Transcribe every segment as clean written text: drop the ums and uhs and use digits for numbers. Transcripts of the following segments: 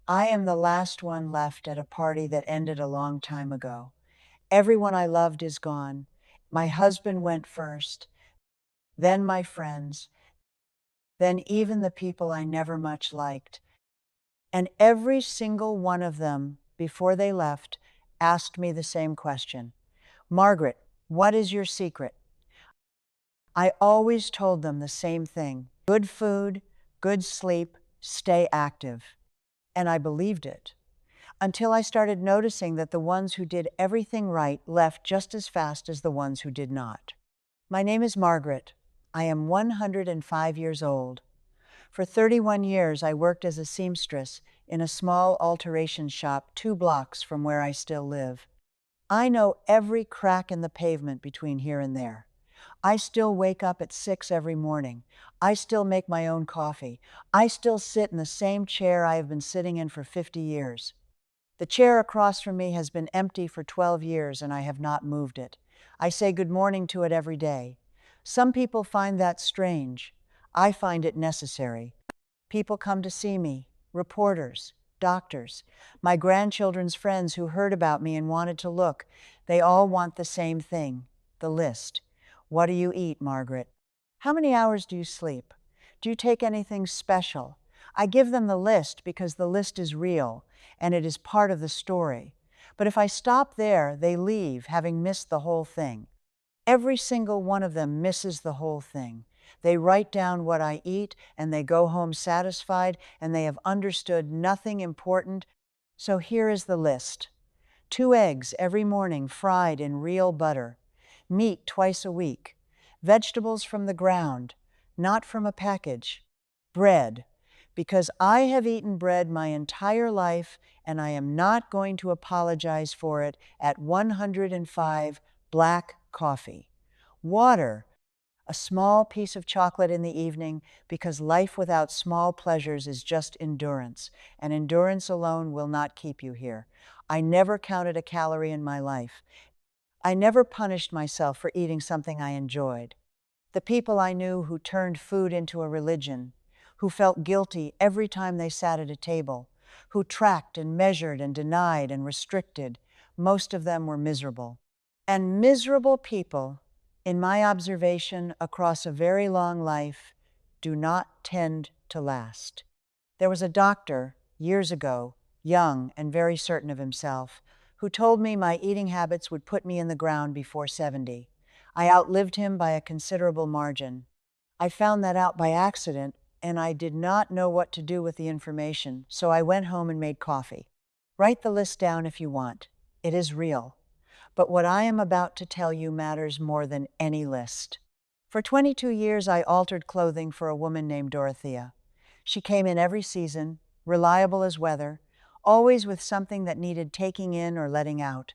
I am the last one left at a party that ended a long time ago. Everyone I loved is gone. My husband went first, then my friends, then even the people I never much liked. And every single one of them, before they left, asked me the same question. Margaret, what is your secret? I always told them the same thing. Good food, good sleep, stay active. And I believed it. Until I started noticing that the ones who did everything right left just as fast as the ones who did not. My name is Margaret. I am 105 years old. For 31 years, I worked as a seamstress in a small alteration shop 2 blocks from where I still live. I know every crack in the pavement between here and there. I still wake up at 6 every morning. I still make my own coffee. I still sit in the same chair I have been sitting in for 50 years. The chair across from me has been empty for 12 years and I have not moved it. I say good morning to it every day. Some people find that strange. I find it necessary. People come to see me, reporters, doctors, my grandchildren's friends who heard about me and wanted to look. They all want the same thing, the list. What do you eat, Margaret? How many hours do you sleep? Do you take anything special? I give them the list because the list is real and it is part of the story. But if I stop there, they leave having missed the whole thing. Every single one of them misses the whole thing. They write down what I eat and they go home satisfied and they have understood nothing important. So here is the list. 2 eggs every morning fried in real butter. Meat twice a week. Vegetables from the ground, not from a package. Bread, because I have eaten bread my entire life and I am not going to apologize for it at 105. Black coffee. Water, a small piece of chocolate in the evening because life without small pleasures is just endurance, and endurance alone will not keep you here. I never counted a calorie in my life. I never punished myself for eating something I enjoyed. The people I knew who turned food into a religion, who felt guilty every time they sat at a table, who tracked and measured and denied and restricted, most of them were miserable. And miserable people, in my observation across a very long life, do not tend to last. There was a doctor, years ago, young and very certain of himself, who told me my eating habits would put me in the ground before 70. I outlived him by a considerable margin. I found that out by accident, and I did not know what to do with the information, so I went home and made coffee. Write the list down if you want. It is real. But what I am about to tell you matters more than any list. For 22 years, I altered clothing for a woman named Dorothea. She came in every season, reliable as weather, always with something that needed taking in or letting out.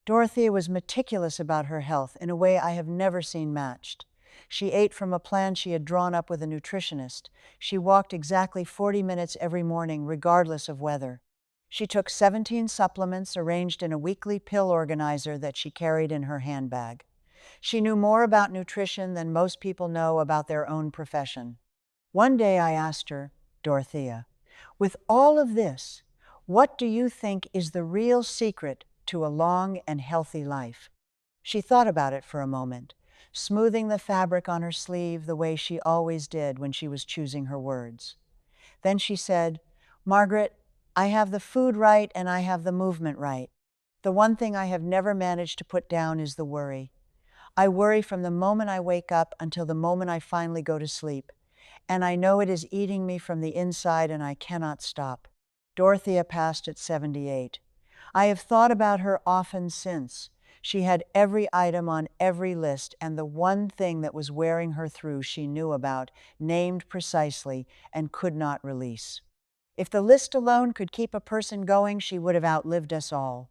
Dorothea was meticulous about her health in a way I have never seen matched. She ate from a plan she had drawn up with a nutritionist. She walked exactly 40 minutes every morning, regardless of weather. She took 17 supplements arranged in a weekly pill organizer that she carried in her handbag. She knew more about nutrition than most people know about their own profession. One day I asked her, Dorothea, with all of this, what do you think is the real secret to a long and healthy life? She thought about it for a moment, smoothing the fabric on her sleeve the way she always did when she was choosing her words. Then she said, Margaret, I have the food right and I have the movement right. The one thing I have never managed to put down is the worry. I worry from the moment I wake up until the moment I finally go to sleep. And I know it is eating me from the inside and I cannot stop. Dorothea passed at 78. I have thought about her often since. She had every item on every list, and the one thing that was wearing her through she knew about, named precisely, and could not release. If the list alone could keep a person going, she would have outlived us all.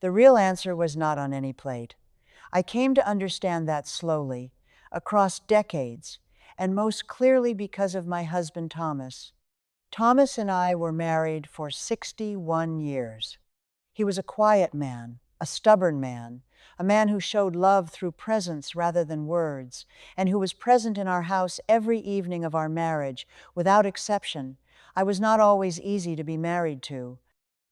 The real answer was not on any plate. I came to understand that slowly, across decades, and most clearly because of my husband Thomas. Thomas and I were married for 61 years. He was a quiet man, a stubborn man, a man who showed love through presence rather than words, and who was present in our house every evening of our marriage, without exception. I was not always easy to be married to.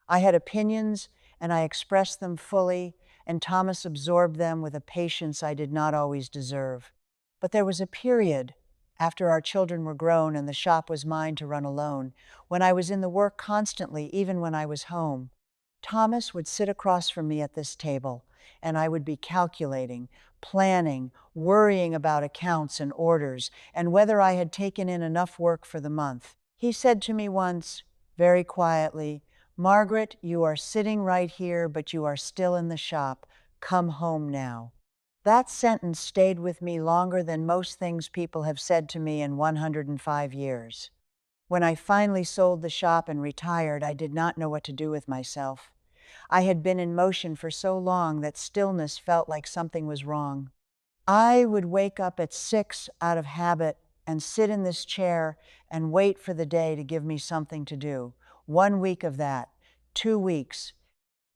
I had opinions, and I expressed them fully, and Thomas absorbed them with a patience I did not always deserve. But there was a period, after our children were grown and the shop was mine to run alone, when I was in the work constantly, even when I was home. Thomas would sit across from me at this table, and I would be calculating, planning, worrying about accounts and orders, and whether I had taken in enough work for the month. He said to me once, very quietly, "Margaret, you are sitting right here, but you are still in the shop. Come home now." That sentence stayed with me longer than most things people have said to me in 105 years. When I finally sold the shop and retired, I did not know what to do with myself. I had been in motion for so long that stillness felt like something was wrong. I would wake up at 6 out of habit and sit in this chair and wait for the day to give me something to do. 1 week of that, 2 weeks.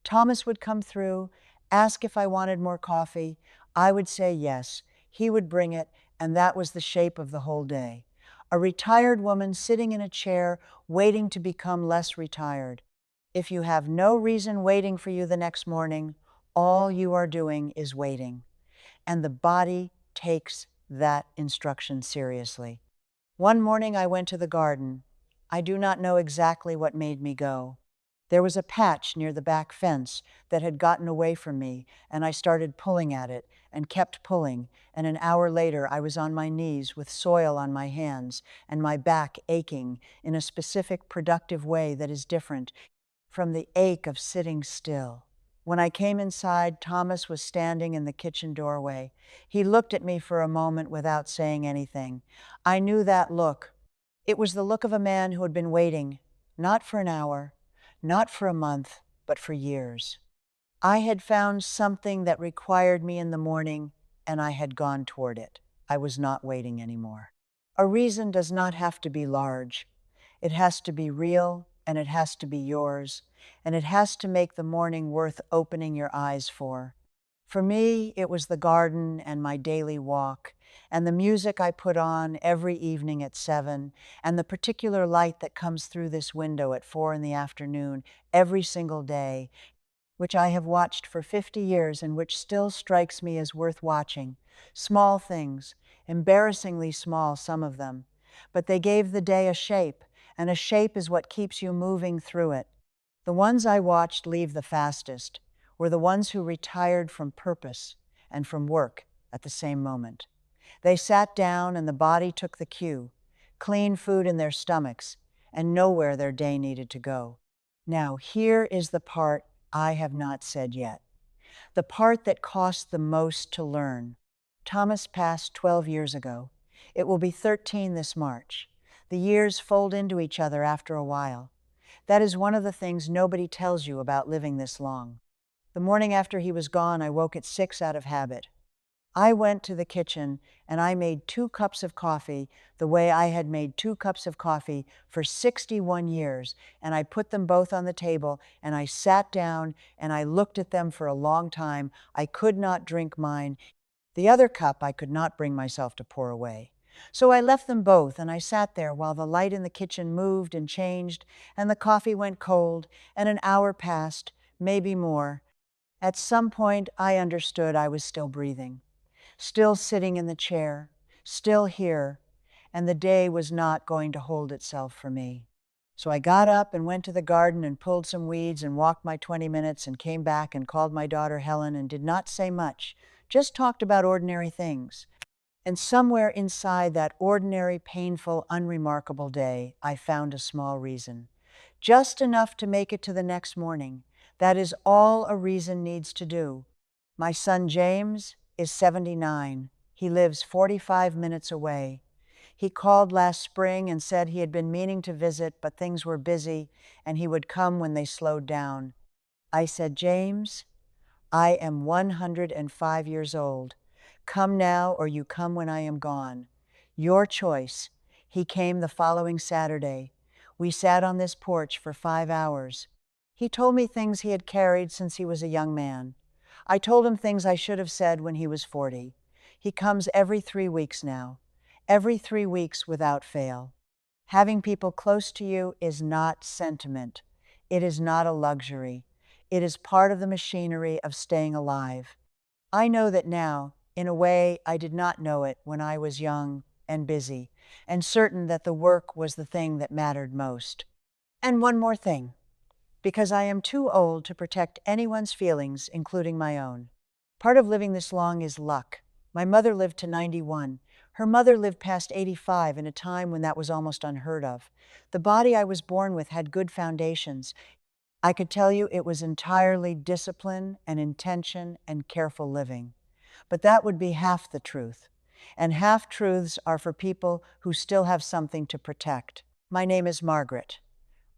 Thomas would come through, ask if I wanted more coffee. I would say yes. He would bring it, and that was the shape of the whole day. A retired woman sitting in a chair, waiting to become less retired. If you have no reason waiting for you the next morning, all you are doing is waiting. And the body takes that instruction seriously. One morning I went to the garden. I do not know exactly what made me go. There was a patch near the back fence that had gotten away from me, and I started pulling at it and kept pulling, and an hour later I was on my knees with soil on my hands and my back aching in a specific productive way that is different from the ache of sitting still. When I came inside, Thomas was standing in the kitchen doorway. He looked at me for a moment without saying anything. I knew that look. It was the look of a man who had been waiting, not for an hour, not for a month, but for years. I had found something that required me in the morning, and I had gone toward it. I was not waiting anymore. A reason does not have to be large. It has to be real, and it has to be yours, and it has to make the morning worth opening your eyes for. For me, it was the garden and my daily walk, and the music I put on every evening at 7, and the particular light that comes through this window at 4 in the afternoon every single day, which I have watched for 50 years and which still strikes me as worth watching. Small things, embarrassingly small, some of them, but they gave the day a shape, and a shape is what keeps you moving through it. The ones I watched leave the fastest were the ones who retired from purpose and from work at the same moment. They sat down and the body took the cue, clean food in their stomachs, and nowhere their day needed to go. Now, here is the part I have not said yet, the part that cost the most to learn. Thomas passed 12 years ago. It will be 13 this March. The years fold into each other after a while. That is one of the things nobody tells you about living this long. The morning after he was gone, I woke at 6 out of habit. I went to the kitchen and I made 2 cups of coffee the way I had made 2 cups of coffee for 61 years, and I put them both on the table and I sat down and I looked at them for a long time. I could not drink mine. The other cup I could not bring myself to pour away. So I left them both and I sat there while the light in the kitchen moved and changed and the coffee went cold and an hour passed, maybe more. At some point I understood I was still breathing, still sitting in the chair, still here, and the day was not going to hold itself for me. So I got up and went to the garden and pulled some weeds and walked my 20 minutes and came back and called my daughter Helen and did not say much, just talked about ordinary things. And somewhere inside that ordinary, painful, unremarkable day, I found a small reason. Just enough to make it to the next morning. That is all a reason needs to do. My son James is 79. He lives 45 minutes away. He called last spring and said he had been meaning to visit, but things were busy and he would come when they slowed down. I said, "James, I am 105 years old. Come now or you come when I am gone. Your choice." He came the following Saturday. We sat on this porch for 5 hours. He told me things he had carried since he was a young man. I told him things I should have said when he was 40. He comes every 3 weeks now. Every 3 weeks without fail. Having people close to you is not sentiment. It is not a luxury. It is part of the machinery of staying alive. I know that now, in a way I did not know it when I was young and busy, and certain that the work was the thing that mattered most. And one more thing, because I am too old to protect anyone's feelings, including my own. Part of living this long is luck. My mother lived to 91. Her mother lived past 85 in a time when that was almost unheard of. The body I was born with had good foundations. I could tell you it was entirely discipline and intention and careful living. But that would be half the truth. And half truths are for people who still have something to protect. My name is Margaret.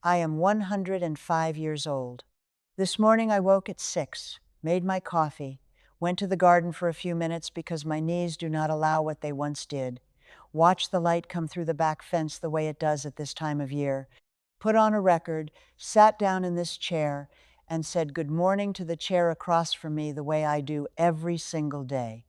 I am 105 years old. This morning I woke at 6, made my coffee, went to the garden for a few minutes because my knees do not allow what they once did, watched the light come through the back fence the way it does at this time of year, put on a record, sat down in this chair, and said good morning to the chair across from me the way I do every single day.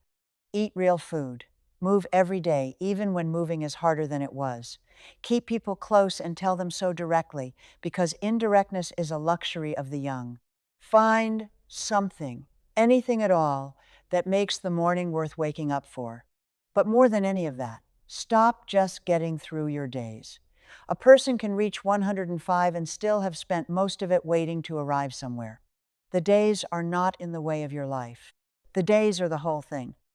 Eat real food. Move every day, even when moving is harder than it was. Keep people close and tell them so directly, because indirectness is a luxury of the young. Find something, anything at all, that makes the morning worth waking up for. But more than any of that, stop just getting through your days. A person can reach 105 and still have spent most of it waiting to arrive somewhere. The days are not in the way of your life. The days are the whole thing.